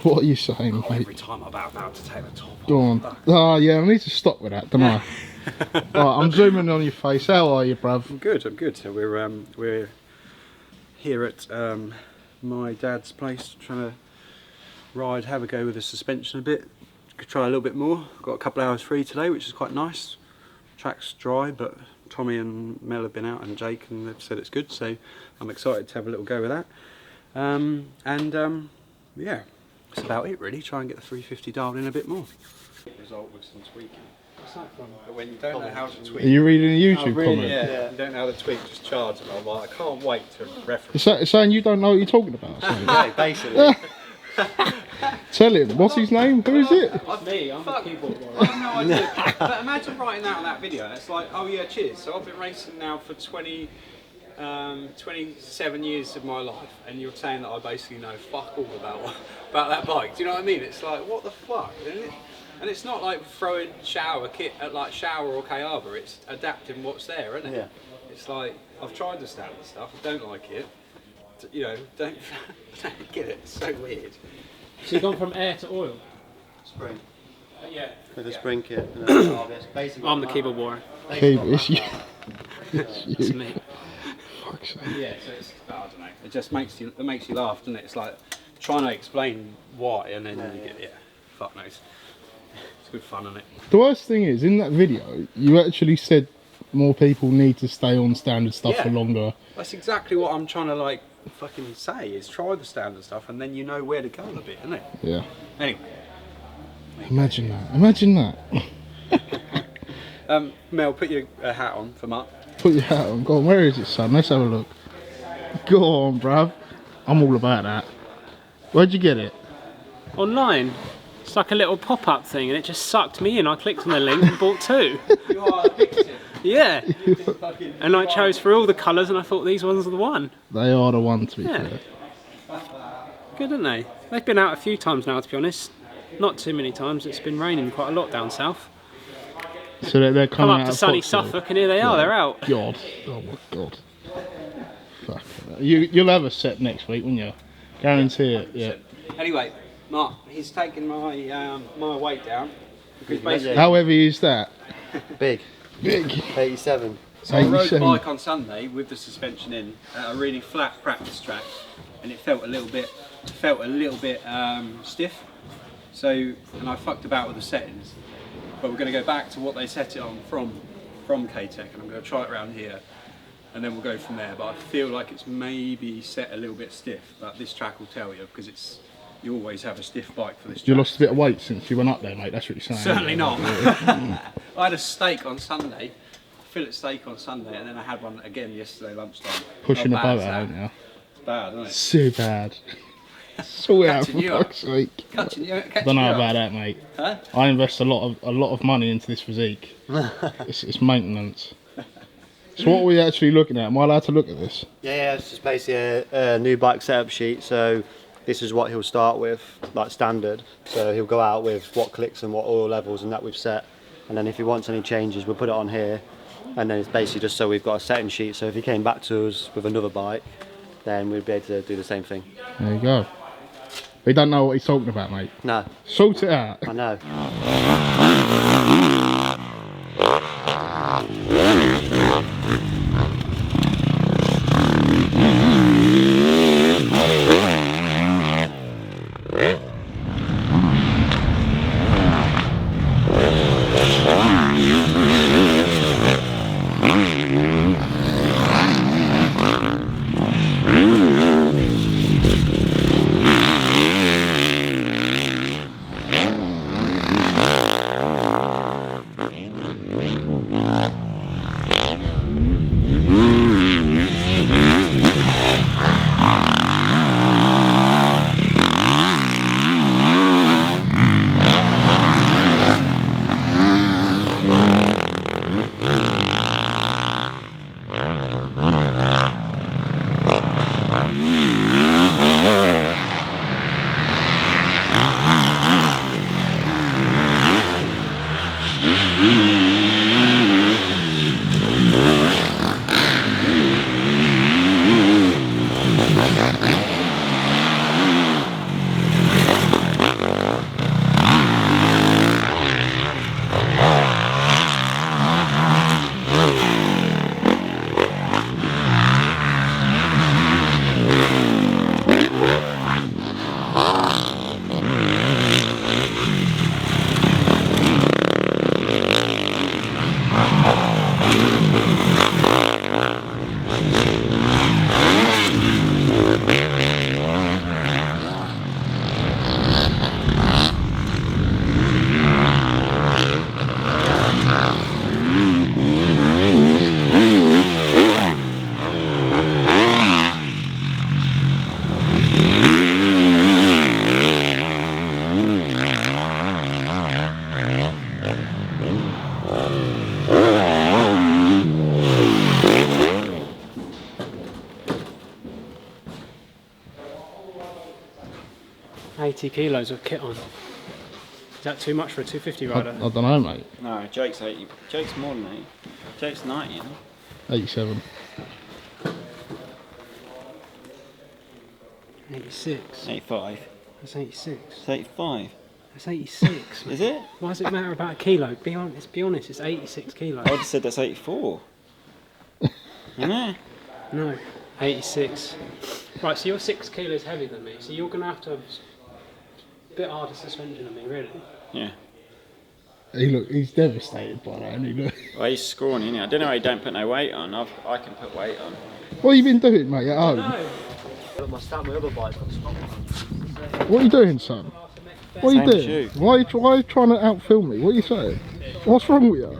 What are you saying, mate? Every time I'm about to take the top off. Go on. Oh, yeah, I need to stop with that, don't I? Right, I'm zooming on your face. How are you, bruv? I'm good, I'm good. So we're here at my dad's place, trying to have a go with the suspension a bit. Could try a little bit more. Got a couple of hours free today, which is quite nice. Track's dry, but Tommy and Mel have been out, and Jake, and they've said it's good, so I'm excited to have a little go with that. Yeah, that's about it really. Try and get the 350 dialed in a bit more. Result with some tweaking. But when you don't know how to tweak. Are you reading a YouTube comment? Yeah, you don't know how to tweak, just charge them. I'm like, I can't wait to reference. It's saying you don't know what you're talking about. Yeah, basically. Tell him. What's his name? Who is it? That's me. I'm the keyboard warrior. I have no idea. But imagine writing that on that video. And it's like, oh yeah, cheers. So I've been racing now for 27 years of my life, and you're saying that I basically know fuck all about that bike. Do you know what I mean? It's like, what the fuck? And it's not like throwing shower kit at like Shower or Kayaba. It's adapting what's there, isn't it? Yeah. It's like, I've tried the standard stuff. I don't like it. You know, don't get it. It's so weird. So you've gone from air to oil? Spring. Yeah. With a spring kit. I'm the keyboard warrior. It's you. That's me. Fuck's sake. Yeah, so it's, I don't know. It just makes you laugh, doesn't it? It's like trying to explain why, and then you get fuck knows. It's good fun, isn't it? The worst thing is, in that video, you actually said more people need to stay on standard stuff for longer. That's exactly what I'm trying to like fucking say, is try the standard stuff and then you know where to go a bit, isn't it? Yeah. Anyway. Imagine that. Imagine that. Mel, put your hat on for Mark. Put your hat on. Go on, where is it, son? Let's have a look. Go on, bruv. I'm all about that. Where'd you get it? Online. It's like a little pop-up thing, and it just sucked me in. I clicked on the link and bought 2. You are a victim. Yeah. And I chose for all the colours, and I thought these ones are the one. They are the one, to be fair. Good, aren't they? They've been out a few times now, to be honest. Not too many times. It's been raining quite a lot down south. So they're coming Come out up to of sunny Foxville. Suffolk, and here they are. They're out. God. Oh my God. Fuck. You'll have a set next week, won't you? Guarantee it. Yeah. Anyway, Mark, he's taken my my weight down because basically. How heavy is that? Big. Big. 87. So I rode the bike on Sunday with the suspension in at a really flat practice track, and it felt a little bit stiff. So, and I fucked about with the settings, but we're going to go back to what they set it on from K-Tech, and I'm going to try it around here, and then we'll go from there. But I feel like it's maybe set a little bit stiff, but this track will tell you, because you always have a stiff bike for this track. You lost a bit of weight since you went up there, mate. That's what you're saying. Certainly not. I had a steak on Sunday, fillet steak on Sunday, and then I had one again yesterday lunchtime. Pushing the How boat bad is out, that? yeah. It's bad, isn't it? So bad. So out, for Catching you up. fuck's sake. Catching Don't know you up. about that, mate. Huh? I invest a lot of money into this physique. it's maintenance. So what are we actually looking at? Am I allowed to look at this? Yeah, it's just basically a new bike setup sheet. So this is what he'll start with, like standard. So he'll go out with what clicks and what oil levels and that we've set. And then if he wants any changes, we'll put it on here. And then it's basically just so we've got a setting sheet. So if he came back to us with another bike, then we'd be able to do the same thing. There you go. We don't know what he's talking about, mate. No. Sort it out. I know. 80 kilos of kit on. Is that too much for a 250 rider? I don't know, mate. No, Jake's 80. Jake's more than 80. Jake's 90, you know? 87. 86. 85. That's 86. It's 85. That's 86. Is it? Why does it matter about a kilo? Be honest, it's 86 kilos. I would have said that's 84. You know? No, 86. Right, so you're 6 kilos heavier than me, so you're going to have a bit harder suspension than me, really. Yeah. He's devastated by that, isn't he? Look. Well, he's scrawny, innit? I don't know why he don't put no weight on. I can put weight on. What have you been doing, mate, at home? No. My other bike from Scotland. What are you doing, son? What are you Same doing? shoe. Why are you trying to outfilm me? What are you saying? What's wrong with you?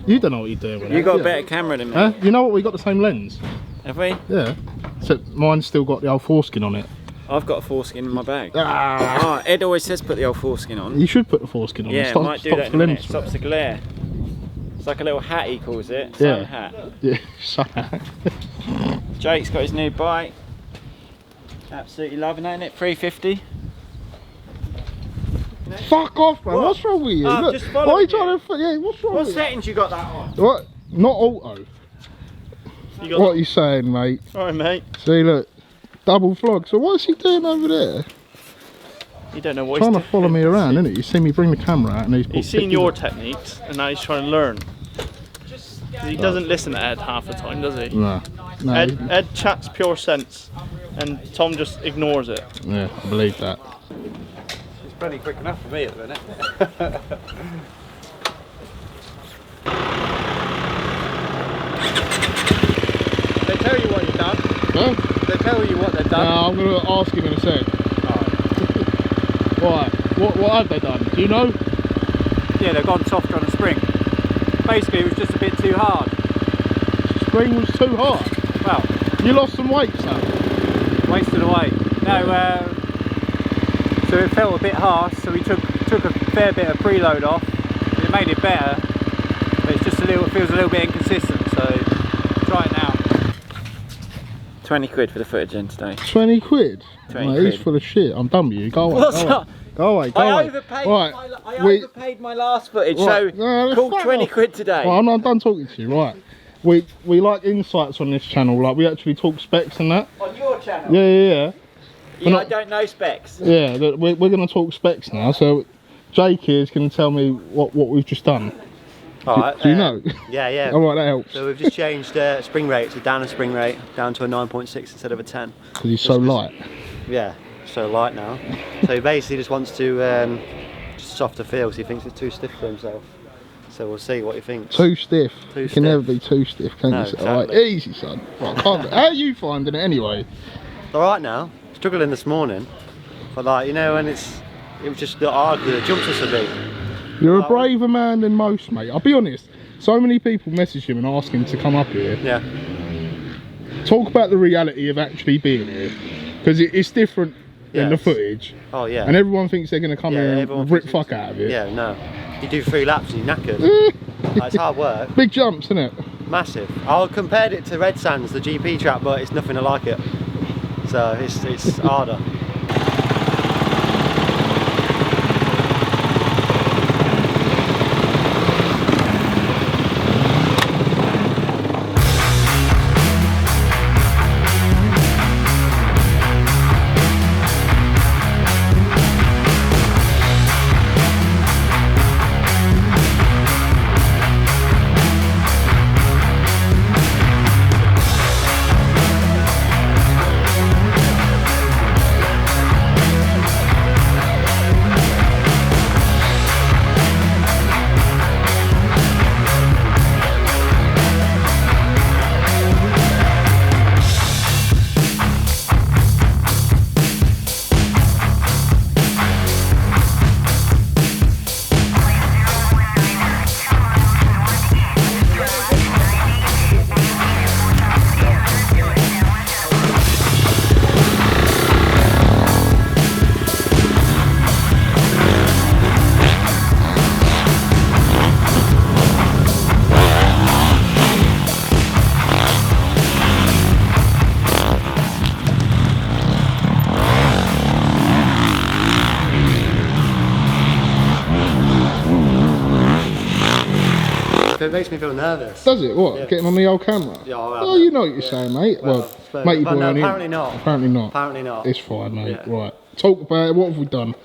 You don't know what you're doing with You that, got a do better camera than me. Huh? You know what? We got the same lens. Have we? Yeah. Except mine's still got the old foreskin on it. I've got a foreskin in my bag. Ah. Ed always says put the old foreskin on. You should put the foreskin on. Yeah, Stop, might do stop that in a minute. lens Stops the glare. It's like a little hat, he calls it. Yeah. Sun hat. Yeah. Son. Jake's got his new bike. Absolutely loving it, innit? 350. Fuck off, man. What? What's wrong with you? Oh, Look, just why are following you trying to? Yeah. What's wrong What with you? settings you got that on? What? Not auto. What are you saying, mate? Sorry, mate. See, look. Double flog. So what's he doing over there? You don't know what Trying he's to follow me around, isn't it? You see me bring the camera out and he's He's seen your techniques and now he's trying to learn. He doesn't listen to Ed half the time, does he? No. No. Ed chats pure sense and Tom just ignores it. Yeah, I believe that. It's pretty quick enough for me at the minute. They tell you what you've done. Huh? They tell you what they've done. No, I'm going to ask him in a sec. Right. What have they done? Do you know? Yeah, they've gone softer on the spring. Basically, it was just a bit too hard. Spring was too hard. Well, You lost some weight, son. wasted away. No, so it felt a bit harsh. So we took a fair bit of preload off. It made it better, but it's just feels a little bit inconsistent. So try it now. 20 quid for the footage in today. 20 quid? 20 Mate, quid. he's full of shit. I'm done with you. Go away. What's go that? away. Go away. Go I away. overpaid, Right. I we- overpaid my last footage, Right. so No, called fuck 20 off. quid today. Well, I'm done talking to you. Right. We like insights on this channel. Like we actually talk specs and that. On your channel? Yeah. Yeah, I don't know specs. Yeah. We're going to talk specs now. So Jake here is going to tell me what we've just done. Alright. Do you know? Yeah, yeah. All right, that helps. So we've just changed spring rate, so down a spring rate, down to a 9.6 instead of a 10. Because he's so light. Yeah, so light now. So he basically just wants to just softer feel, so he thinks it's too stiff for himself. So we'll see what he thinks. Too stiff. Too You stiff. can never be too stiff, can No, you? All right, exactly. easy, son. Right, calm down. How are you finding it anyway? Alright now, struggling this morning, but like, you know, when it was just the hard because it jumps us a bit. You're a braver man than most, mate. I'll be honest. So many people message him and ask him to come up here. Yeah. Talk about the reality of actually being here, because it's different than the Yes. footage. Oh yeah. And everyone thinks they're going to come Yeah, here everyone and rip thinks fuck out of it. Yeah, no. You do 3 laps and you're knackered. Like, it's hard work. Big jumps, isn't it? Massive. I compared it to Red Sands, the GP track, but it's nothing like it. So it's harder. it makes me feel nervous. Does it? What? Yeah. Getting on the old camera? Yeah, I'll have Oh, it. you know what you're saying, mate. Well, matey boy, no, only- apparently not. Apparently not. Apparently not. It's fine, mate. Yeah. Right. Talk about it. What have we done?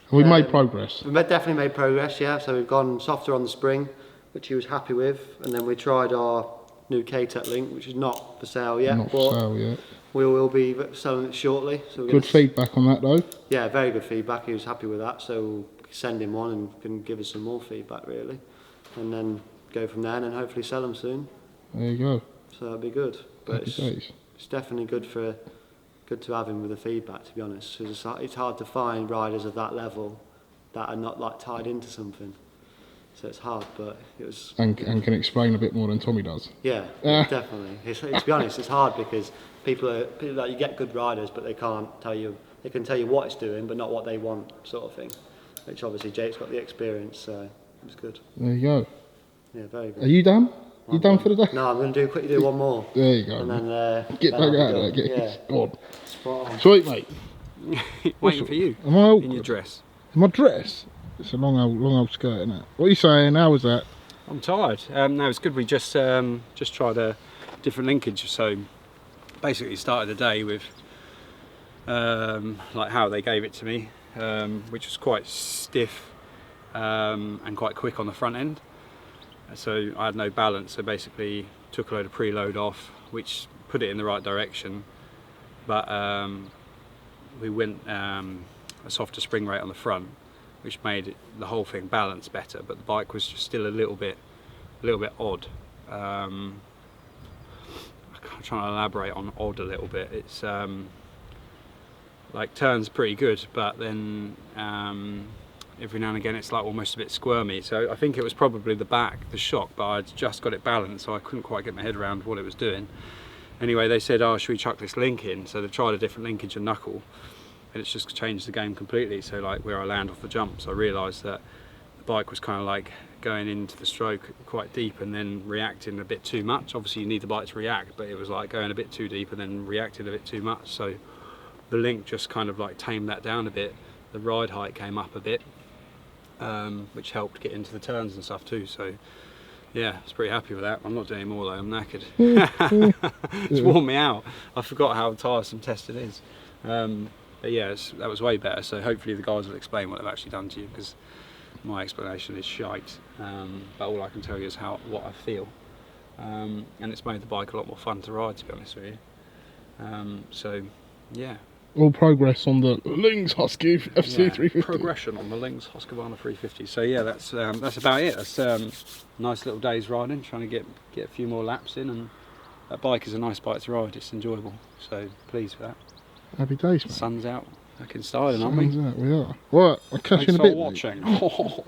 Have we made progress? We've definitely made progress, yeah. So we've gone softer on the spring, which he was happy with, and then we tried our new K-Tech link, which is not for sale yet. Not for sale yet. We will be selling it shortly. So we're Good gonna feedback on that, though. Yeah, very good feedback. He was happy with that, so we'll send him one and can give us some more feedback, really, and then go from there, and then hopefully sell them soon. There you go. So that'll be good. But Happy days. it's definitely good to have him with the feedback, to be honest. 'Cause it's hard to find riders of that level that are not like tied into something. So it's hard, but it was. And can explain a bit more than Tommy does. Yeah, definitely. To be honest, it's hard because people that you get good riders, but they can't tell you. They can tell you what it's doing, but not what they want, sort of thing. Which obviously Jake's got the experience, so it was good. There you go. Yeah, very good. Are you done? You done for the day? No, I'm going to quickly do one more. There you go. And then Get then back I'll be out done. of there. Yeah. Go on. Spot on. Sweet, mate. Waiting for you Am I in awkward? your dress. In my dress? It's a long old skirt, isn't it? What are you saying? How was that? I'm tired. No, it's good. We just tried a different linkage. So basically started the day with like how they gave it to me, which was quite stiff and quite quick on the front end. So I had no balance. So basically took a load of preload off, which put it in the right direction. But we went a softer spring rate on the front, which made the whole thing balance better. But the bike was just still a little bit odd. I'm trying to elaborate on odd a little bit. It's like turns pretty good, but then every now and again it's like almost a bit squirmy. So I think it was probably the shock, but I'd just got it balanced, so I couldn't quite get my head around what it was doing. Anyway, they said, oh, should we chuck this link in? So they tried a different linkage and knuckle, and it's just changed the game completely. So like where I land off the jumps, I realised that the bike was kind of like going into the stroke quite deep and then reacting a bit too much. Obviously you need the bike to react, but it was like going a bit too deep and then reacting a bit too much. So the link just kind of like tamed that down a bit. The ride height came up a bit, which helped get into the turns and stuff too. So yeah, I was pretty happy with that. I'm not doing any more though, I'm knackered. It's worn me out. I forgot how tiresome testing is. But yeah, that was way better. So hopefully the guys will explain what they've actually done to you, because my explanation is shite. But all I can tell you is what I feel. And it's made the bike a lot more fun to ride, to be honest with you. So yeah. All progress on the Lynx Husky FC350. Progression on the Lynx Husqvarna 350. So yeah, that's about it. That's nice little day's riding, trying to get a few more laps in, and that bike is a nice bike to ride. It's enjoyable. So pleased with that. Happy days, mate. Sun's out. Back in styling, aren't we? Sun's out, we are. Right, I'll catch you in a bit. Thanks for watching.